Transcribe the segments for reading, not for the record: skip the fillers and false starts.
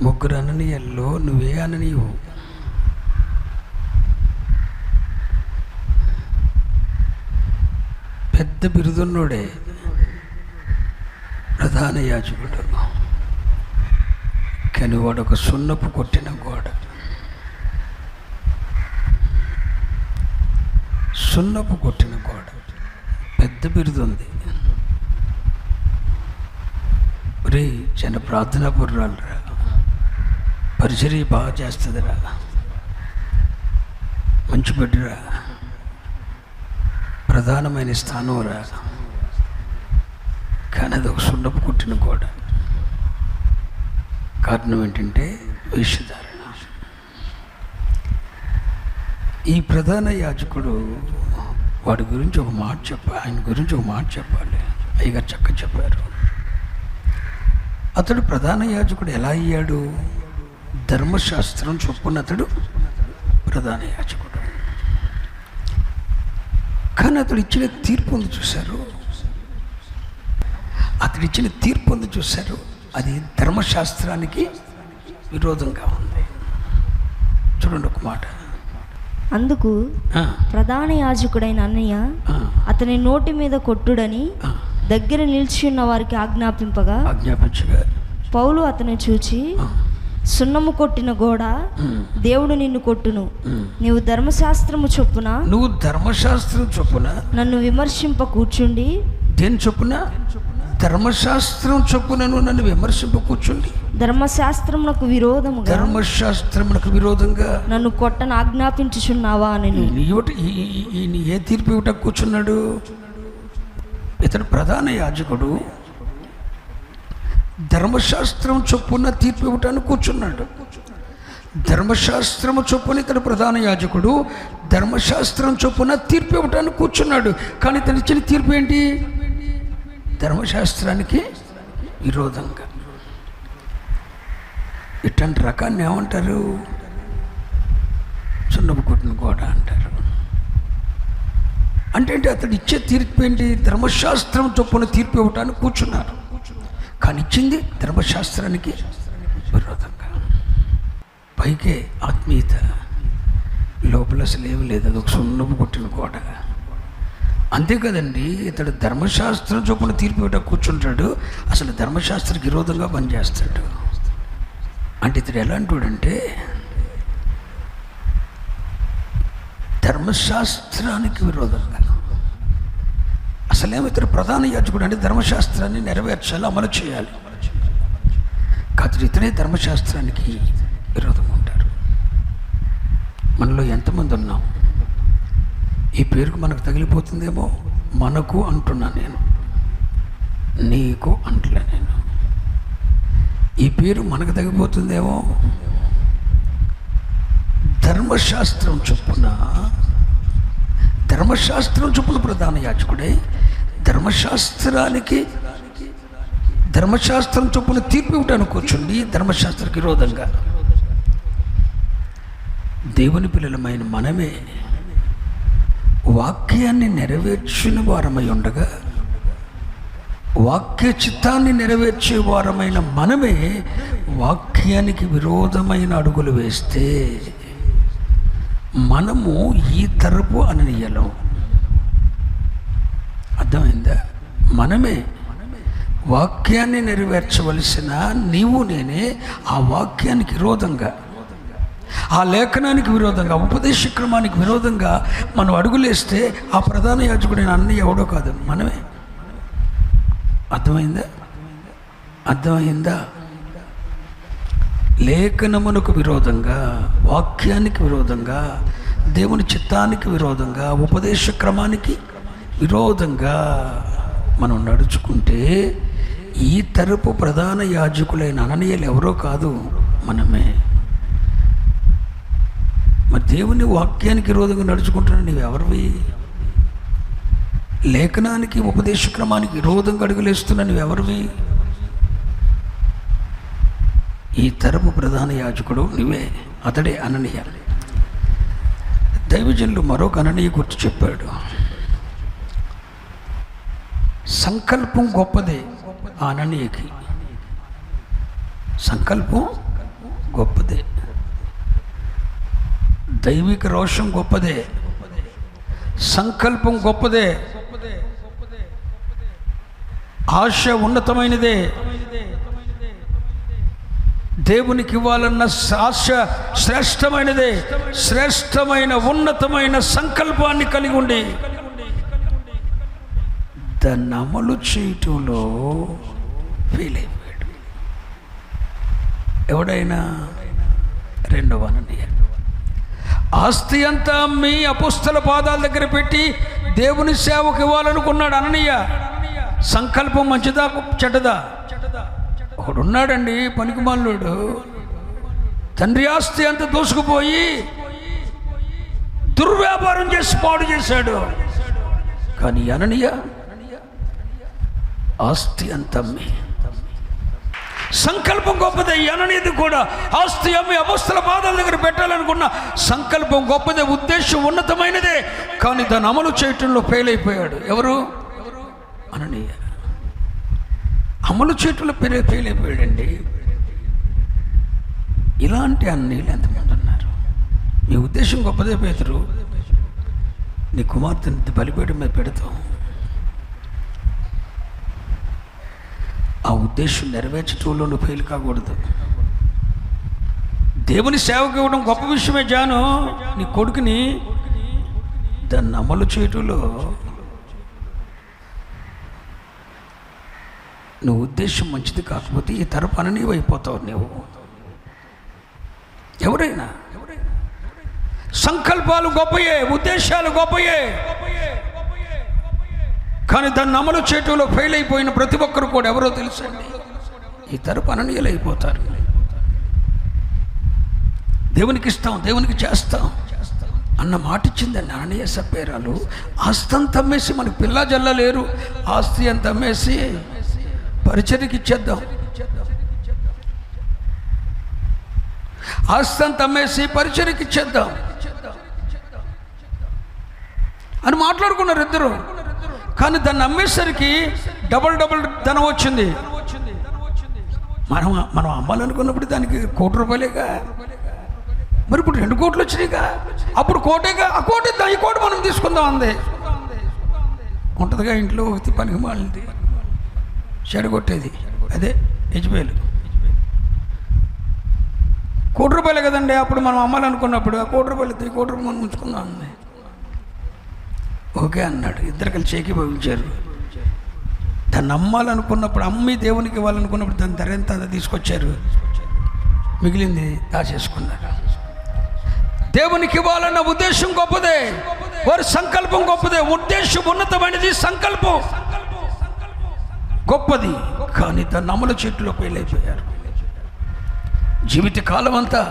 ముగ్గురు అననీయుల్లో నువ్వే అననీయవు. పెద్ద బిరుదున్నోడే ప్రధాన యాజకుడు, కానీ వాడు ఒక సున్నపు కొట్టిన గోడ. సున్నపు కొట్టిన గోడ, పెద్ద బిరుదు ఉంది. రే చిన్న ప్రార్థనా పుర్రాలరా, పరిచర్య బాగా చేస్తుందిరా, మంచి బిడ్డరా, ప్రధానమైన స్థానం రా, కానీ అది ఒక సున్నపు కొట్టిన గోడ. కారణం ఏంటంటే వేషధారణ. ఈ ప్రధాన యాజకుడు వాడి గురించి ఒక మాట ఆయన గురించి ఒక మాట చెప్పాలి. అయ్యగారు చక్కగా చెప్పారు. అతడు ప్రధాన యాజకుడు ఎలా అయ్యాడు? ధర్మశాస్త్రం చొప్పున అతడు ప్రధాన యాజకుడు. కానీ అతడు ఇచ్చిన తీర్పు ఉంది చూశారు, అతడు ఇచ్చిన తీర్పు ఉంది చూశారు, అది ధర్మశాస్త్రానికి విరోధంగా ఉంది. చూడండి ఒక మాట. అందుకు ప్రధాన యాజకుడైన అన్నయ్య అతని నోటి మీద కొట్టుడని దగ్గర నిలిచి ఉన్న వారికి ఆజ్ఞాపించగా పౌలు అతను చూచి, సున్నము కొట్టిన గోడ, దేవుడు నిన్ను కొట్టును. నీవు ధర్మశాస్త్రం చొప్పున నన్ను విమర్శింప కూర్చుండి. దేని చొప్పున? ధర్మశాస్త్రం చొప్పున నన్ను విమర్శింప కూర్చుండి. ధర్మశాస్త్రమునకు విరోధంగా నన్ను కొట్టను ఆజ్ఞాపించుచున్నావా అని. ఏ తీర్పు ఇవ్వట కూర్చున్నాడు? ఇతడు ప్రధాన యాజకుడు, ధర్మశాస్త్రం చొప్పున తీర్పు ఇవ్వటానికి కూర్చున్నాడు. ధర్మశాస్త్రము చొప్పున ఇతడు ప్రధాన యాజకుడు, ధర్మశాస్త్రం చొప్పున తీర్పు ఇవ్వటానికి కూర్చున్నాడు. కానీ ఇతను ఇచ్చిన తీర్పు ఏంటి? ధర్మశాస్త్రానికి విరోధంగా. ఇట్లాంటి రకాన్ని ఏమంటారు? సున్నపు కొట్టిన గోడ అంటారు. అంటే అతడు ఇచ్చే తీర్పు ఏంటి? ధర్మశాస్త్రం చొప్పున తీర్పు ఇవ్వటానికి కూర్చున్నారు, కానీ ఇచ్చింది ధర్మశాస్త్రానికి విరోధంగా. పైకే ఆత్మీయత, లోపల అసలు ఏమి లేదు, అది ఒక సున్నపు కొట్టిన గోడ. అంతే కదండి. ఇతడు ధర్మశాస్త్రం చొప్పున తీర్పు ఇవ్వడానికి కూర్చుంటాడు, అసలు ధర్మశాస్త్రానికి విరోధంగా పనిచేస్తాడు. అంటే ఇతడు ఎలాంటివాడంటే ధర్మశాస్త్రానికి విరోధంగా. అసలేమో ఇతడు ప్రధాన యాజకుడు అంటే ధర్మశాస్త్రాన్ని నెరవేర్చాలి, అమలు చేయాలి. కాదు, ఇతడే ధర్మశాస్త్రానికి విరోధంగా ఉంటారు. మనలో ఎంతమంది ఉన్నాం? ఈ పేరుకు మనకు తగిలిపోతుందేమో. మనకు అంటున్నా నేను, నీకు అంటలే నేను. ఈ పేరు మనకు తగ్గిపోతుందేమో. ధర్మశాస్త్రం చొప్పున ప్రధాన యాజకుడే ధర్మశాస్త్రం చొప్పున తీర్పు ఇవ్వటానికి కూర్చుండి, ధర్మశాస్త్రానికి విరోధంగా. దేవుని పిల్లలమైన మనమే వాక్యాన్ని నెరవేర్చిన వారమై ఉండగా, వాక్య చిత్తాన్ని నెరవేర్చే వారమైన మనమే వాక్యానికి విరోధమైన అడుగులు వేస్తే మనము ఈ తరపు అననీయలం. అర్థమైందా? మనమే వాక్యాన్ని నెరవేర్చవలసిన నీవు నేనే ఆ వాక్యానికి విరోధంగా, ఆ లేఖనానికి విరోధంగా, ఉపదేశ క్రమానికి విరోధంగా మనం అడుగులేస్తే ఆ ప్రధాన యాజకుడైన అన్నయ్య ఎవడో కాదు, మనమే. అర్థమైందా? లేఖనమునకు విరోధంగా, వాక్యానికి విరోధంగా, దేవుని చిత్తానికి విరోధంగా, ఉపదేశ క్రమానికి విరోధంగా మనం నడుచుకుంటే ఈ తరపు ప్రధాన యాజకులైన అననీయులు ఎవరో కాదు, మనమే. మరి దేవుని వాక్యానికి విరోధంగా నడుచుకుంటున్నా నీవెవరివి? లేఖనానికి ఉపదేశ క్రమానికి విరోధంగా అడుగులేస్తున్నా నువ్వెవరివి? ఈ తరపు ప్రధాన యాజకుడు నువ్వే, అతడే అననీయ. దైవజనులు మరొక అననీయ గురించి చెప్పాడు. సంకల్పం గొప్పదే ఆ అననీయకి. సంకల్పం గొప్పదే, దైవిక రోషం గొప్పదే, సంకల్పం గొప్పదే, ఆశ ఉన్నతమైనదే, దేవునికి ఇవ్వాలన్న ఆశ శ్రేష్టమైనదే. శ్రేష్టమైన ఉన్నతమైన సంకల్పాన్ని కలిగి ఉండి దాన్ని అమలు చేయటంలో ఫెయిల్ అయిపోయాడు. ఎవడైనా రెండవ అననీయ ఆస్తి అంతా అమ్మి అపోస్తల పాదాల దగ్గర పెట్టి దేవుని సేవకు ఇవ్వాలనుకున్నాడు అననీయ. సంకల్పం మంచిదా చెడ్డదా? ఒకడున్నాడండి పనికిమాలినోడు, తండ్రి ఆస్తి అంతా దోసుకుపోయి దుర్వ్యాపారం చేసి పాడు చేశాడు. కానీ అననీయ ఆస్తి అంత అమ్మి, సంకల్పం గొప్పదే. అననీయది కూడా ఆస్తి అమ్మి అపోస్తల పాదాల దగ్గర పెట్టాలనుకున్న సంకల్పం గొప్పదే, ఉద్దేశం ఉన్నతమైనదే. కానీ దాన్ని అమలు చేయటంలో ఫెయిల్ అయిపోయాడు. ఎవరు? అననీయ. అమలు చేయటంలో ఫెయిల్ అయిపోయాడండి. ఇలాంటి అన్నీళ్ళు ఎంతమంది ఉన్నారు? మీ ఉద్దేశం గొప్పదే పేతురు, నీ కుమార్తెని బలిపీఠం మీద పెడతాం, ఆ ఉద్దేశం నెరవేర్చటంలో నువ్వు ఫెయిల్ కాకూడదు. దేవుని సేవకు ఇవ్వడం గొప్ప విషయమే జాను, నీ కొడుకుని దాన్ని అమలు చేయటంలో నువ్వు ఉద్దేశం మంచిది కాకపోతే ఈ తరపు అననీయ అయిపోతావు నువ్వు. ఎవరైనా సంకల్పాలు గొప్పయే, ఉద్దేశాలు గొప్పయే, కానీ దాన్ని అమలు చేయటంలో ఫెయిల్ అయిపోయిన ప్రతి ఒక్కరు కూడా ఎవరో తెలుసండి, ఈ తరపు అననీయులు అయిపోతారు. దేవునికి ఇస్తాం, దేవునికి చేస్తాం అన్న మాట ఇచ్చిందండి అననీయ సప్పేరాలు. ఆస్తి అంత అమ్మేసి, మనకు పిల్ల జల్ల లేరు, ఆస్తి అంత అమ్మేసి పరిచర్యకి ఇచ్చేద్దాం, ఆస్తి అంత అమ్మేసి పరిచర్యకి ఇచ్చేద్దాం అని మాట్లాడుకున్నారు ఇద్దరు. కానీ దాన్ని అమ్మేసరికి డబల్ ధనం వచ్చింది. మనం అమ్మాలనుకున్నప్పుడు దానికి ₹1,00,00,000గా, మరి ఇప్పుడు 2 కోట్లు వచ్చినాయిగా, అప్పుడు కోటేగా, ఆ కోట ఈ కోట మనం తీసుకుందాం అంది. ఉంటుందిగా ఇంట్లో ఒకటి పనికి మాలింది చెడగొట్టేది, అదే యజ్బేలు. ₹1,00,00,000 కదండి అప్పుడు మనం అమ్మాలనుకున్నప్పుడు, ఆ ₹1,00,00,000 ₹1,00,00,000 మనం ఉంచుకుందాం అంది. ఓకే అన్నాడు. ఇద్దరు కలిసి ఏకీభవించారు. దాన్ని అమ్మాలనుకున్నప్పుడు, అమ్మి దేవునికి ఇవ్వాలనుకున్నప్పుడు దాని ధర ఎంత అది తీసుకొచ్చారు, మిగిలింది దాచేసుకున్నారు. దేవునికి ఇవ్వాలన్న ఉద్దేశం గొప్పదే, వారి సంకల్పం గొప్పదే, ఉద్దేశం ఉన్నతమైనది, సంకల్పం గొప్పది, కానీ దాన్ని అమలు చెట్టులో ఫెయిల్ అయిపోయారు. జీవిత కాలం అంతా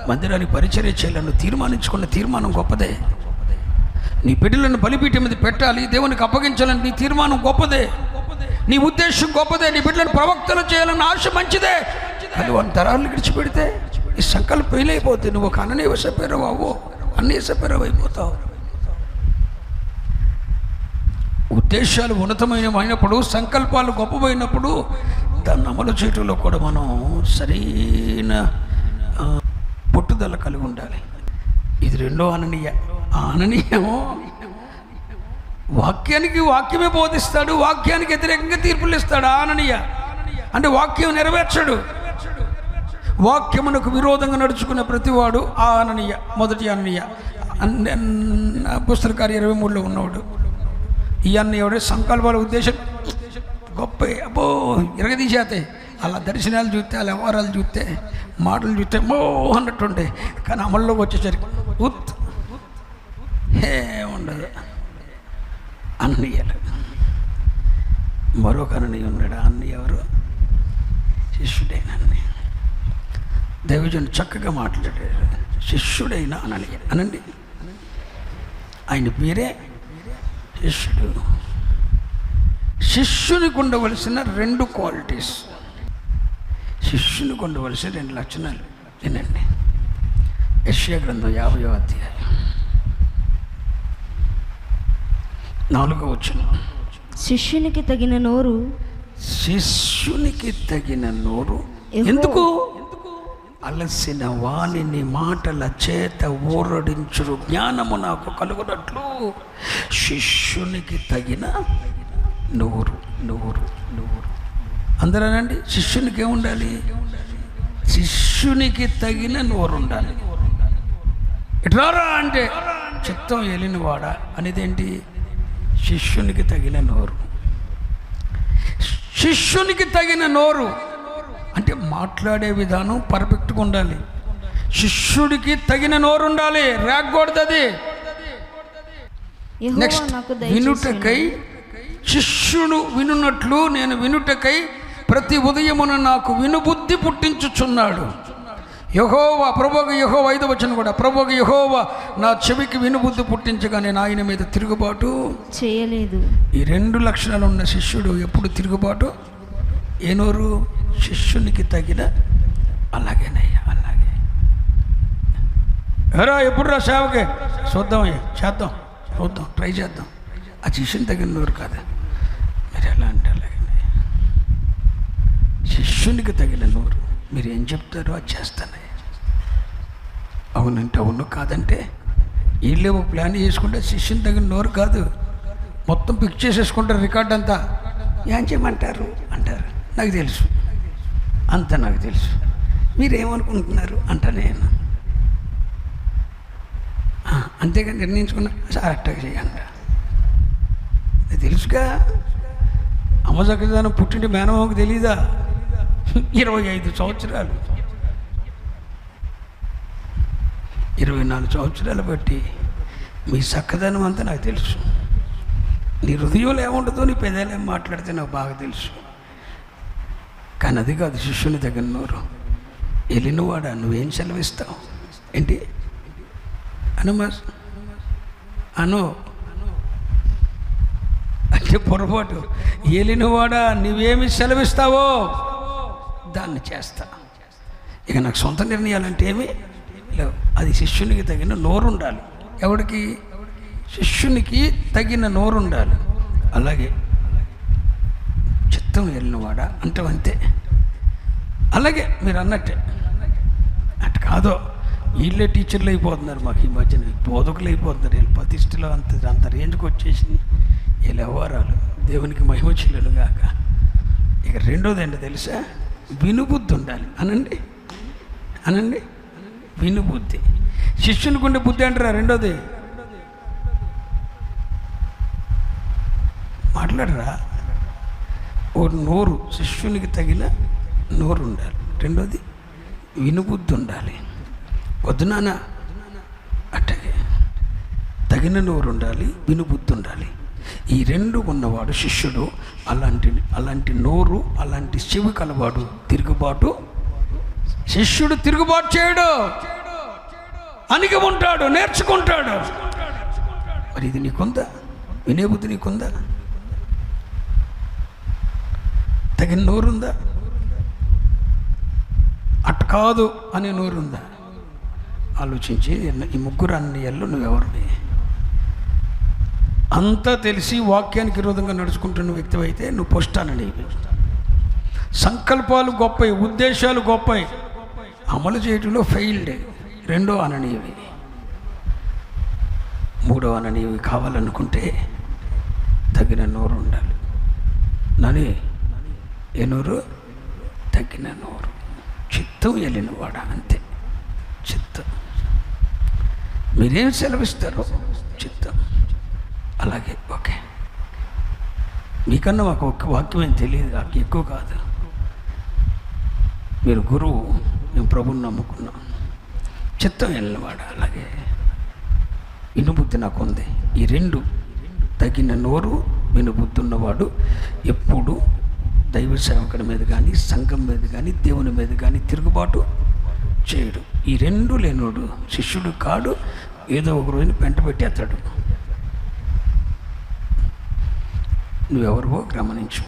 మందిరానికి పరిచర్య చేయాలని తీర్మానించుకున్న తీర్మానం గొప్పదే. నీ బిడ్డలను బలిపీఠం మీద పెట్టాలి, దేవునికి అప్పగించాలని నీ తీర్మానం గొప్పదే, నీ ఉద్దేశం గొప్పదే, నీ బిడ్డలను ప్రవక్తలు చేయాలన్న ఆశ మంచిదే. అది 1 తరాలు విడిచిపెడితే ఈ సంకల్పం ఫెయిల్ అయిపోతే నువ్వు ఒక అననీయ సప్పేరావు అవ్వో, అన్నీయ సప్పేరావు అయిపోతావు. ఉద్దేశాలు ఉన్నతమైనప్పుడు, సంకల్పాలు గొప్పమైనప్పుడు దాన్ని అమలు చేయటంలో కూడా మనం సరైన పట్టుదల కలిగి ఉండాలి. ఇది రెండో అననీయ. ఆ అననీయమో వాక్యమే బోధిస్తాడు, వాక్యానికి వ్యతిరేకంగా తీర్పులు ఇస్తాడు. ఆ అననీయ అంటే వాక్యం నెరవేర్చడు, వాక్యమునకు విరోధంగా నడుచుకునే ప్రతివాడు ఆ అననీయ. మొదటి అననీయ పుస్తకాలు 23లో ఉన్నవాడు. ఈ అన్నయ్య సంకల్పాల ఉద్దేశం గొప్ప, అబ్బో ఇరగదీసేతే, అలా దర్శనాలు చూస్తే, అలా వ్యవహారాలు చూస్తే, మాటలు చూస్తే అన్నట్టుండే, కానీ అమల్లోకి వచ్చేసరికి ఉండదు. అన్నయ్యలు మరొక అన్నయ్య ఉన్నాడు. అన్నయ్య ఎవరు? శిష్యుడైన అన్నయ్య. దైవజనుడు చక్కగా మాట్లాడారు. శిష్యుడైన అననీయ అనండి, ఆయన పేరే శిష్యుడు. శిష్యునికి ఉండవలసిన 2 క్వాలిటీస్, శిష్యునికి ఉండవలసిన 2 లక్షణాలు వినండి. యెషయా గ్రంథం 50వ అధ్యాయం 4వ వచనం. శిష్యునికి తగిన నోరు, శిష్యునికి తగిన నోరు. ఎందుకు? అలసిన వాణిని మాటల చేత ఊరడించురు, జ్ఞానము నాకు కలుగునట్లు శిష్యునికి తగిన నోరు. నోరు నోరు అందరనండి, శిష్యునికి ఏముండాలి? శిష్యునికి తగిన నోరు ఉండాలి. ఇట్లారా అంటే చిత్తం ఎలినవాడా అనేదేంటి? శిష్యునికి తగిన నోరు. శిష్యునికి తగిన నోరు అంటే మాట్లాడే విధానం పర్ఫెక్ట్గా ఉండాలి. శిష్యుడికి తగిన నోరు ఉండాలి, రేగకూడదు. నెక్స్ట్, వినుటకై శిష్యుడు వినున్నట్లు నేను వినుటకై ప్రతి ఉదయమున నాకు వినుబుద్ధి పుట్టించుచున్నాడు. యెహోవా, ప్రభువుకు యెహోవా 5వ వచనం కూడా, ప్రభువుకు యెహోవా నా చెవికి వినుబుద్ధి పుట్టించగా నేను ఆయన మీద తిరుగుబాటు చేయలేదు. ఈ 2 లక్షణాలు ఉన్న శిష్యుడు ఎప్పుడు తిరుగుబాటు? ఏ నోరు? శిష్యునికి తగిన. అలాగేనయ్యా, అలాగే. ఎరా ఎప్పుడు రా సేవకే? చూద్దామయ్యా, చేద్దాం, చూద్దాం, ట్రై చేద్దాం. ఆ శిష్యుని తగిన నోరు కాదా? మీరు ఎలా అంటే అలాగేనయ్యా. శిష్యునికి తగిన నోరు. మీరు ఏం చెప్తారో అది చేస్తానయ్యా. అవునంటే అవును, కాదంటే వీళ్ళే ఒక ప్లాన్ చేసుకుంటే శిష్యుని తగిన నోరు కాదు. మొత్తం పిక్ చేసేసుకుంటారు రికార్డ్ అంతా. ఏం చేయమంటారు అంటారు. నాకు తెలుసు, అంత నాకు తెలుసు, మీరేమనుకుంటున్నారు అంట నేను. అంతేగా నిర్ణయించుకున్నా, సార్ అట్టాగా చేయండి. నాకు తెలుసుగా. అమ్మ చక్కదానం పుట్టింటి మేనమామకు తెలీదా? 25 సంవత్సరాలు, 24 సంవత్సరాలు బట్టి మీ చక్కదనం అంతా నాకు తెలుసు. నీ హృదయంలో ఏముంటుందో, నీ పెదాలు ఏం మాట్లాడితే నాకు బాగా తెలుసు. కానీ అది కాదు శిష్యుని తగిన నోరు. వెళ్ళినవాడా, నువ్వేం సెలవిస్తావు? ఏంటి అనుమా? అను అంటే పొరపాటు. వెళ్ళినవాడా, నువ్వేమి సెలవిస్తావో దాన్ని చేస్తా. ఇక నాకు సొంత నిర్ణయాలంటే ఏమీ లేవు. అది శిష్యునికి తగిన నోరు ఉండాలి. ఎవరికి? శిష్యునికి తగిన నోరు ఉండాలి. అలాగే చిత్తం వెళ్ళినవాడా అంటే అంతే. అలాగే మీరు అన్నట్టే. అటు కాదో, వీళ్ళే టీచర్లు అయిపోతున్నారు మాకు ఈ మధ్యన, బోధకులు అయిపోతున్నారు. వీళ్ళు ప్రతిష్టలో అంత రేంజ్కి వచ్చేసి వీళ్ళు వ్యవహారాలు. దేవునికి మహిమ చెల్లును గాక. ఇక రెండోది ఏంటో తెలుసా? వినుబుద్ధి ఉండాలి. అనండి, అనండి, వినుబుద్ధి. శిష్యునికి ఉండే బుద్ధి అంటారా? రెండోది మాట్లాడరా? ఓ నోరు, శిష్యునికి తగిన నోరు ఉండాలి. రెండోది వినుబుద్ధి ఉండాలి. వద్దు నాన్న అట్టగే తగిన నోరు ఉండాలి, వినుబుద్ధి ఉండాలి. ఈ 2 ఉన్నవాడు శిష్యుడు. అలాంటి నోరు, అలాంటి చెవి కలవాడు తిరుగుబాటు. శిష్యుడు తిరుగుబాటు చేయడు, అణిగి ఉంటాడు, నేర్చుకుంటాడు. మరి ఇది నీకుందా? వినే బుద్ధి నీకుందా? తగిన నోరుందా? అట్ కాదు అనే నోరుందా? ఆలోచించి ఈ 3 అన్నయ్యల్లో నువ్వెవరివి? అంతా తెలిసి వాక్యానికి విరోధంగా నడుచుకుంటున్న వ్యక్తి అయితే నువ్వు పొష్టాననేవి. సంకల్పాలు గొప్పవి, ఉద్దేశాలు గొప్పవి, అమలు చేయటంలో ఫెయిల్డ్. 2వ అననీవి. 3వ అననీవి కావాలనుకుంటే తగిన నోరు ఉండాలి. నని ఏ నోరు? తగిన నోరు. చిత్తం వెళ్ళినవాడా అంతే. చిత్తం. మీరేం సెలవిస్తారో చిత్తం. అలాగే ఓకే. మీకన్నా మాకు ఒక వాక్యం ఏం తెలియదు, నాకు ఎక్కువ కాదు. మీరు గురువు, మేము ప్రభువుని నమ్ముకున్నాం. చిత్తం వెళ్ళినవాడు. అలాగే వినుబుద్ధి నాకు ఉంది. ఈ 2 తగిన నోరు, వినుబుద్ధి ఉన్నవాడు ఎప్పుడు దైవ సేవకుడి మీద కానీ, సంఘం మీద కానీ, దేవుని మీద కానీ తిరుగుబాటు చేయడు. ఈ 2 లేనోడు శిష్యుడు కాడు. ఏదో ఒక రోజున పెంట పెట్టేస్తాడు. నువ్వెవరివో గమనించు.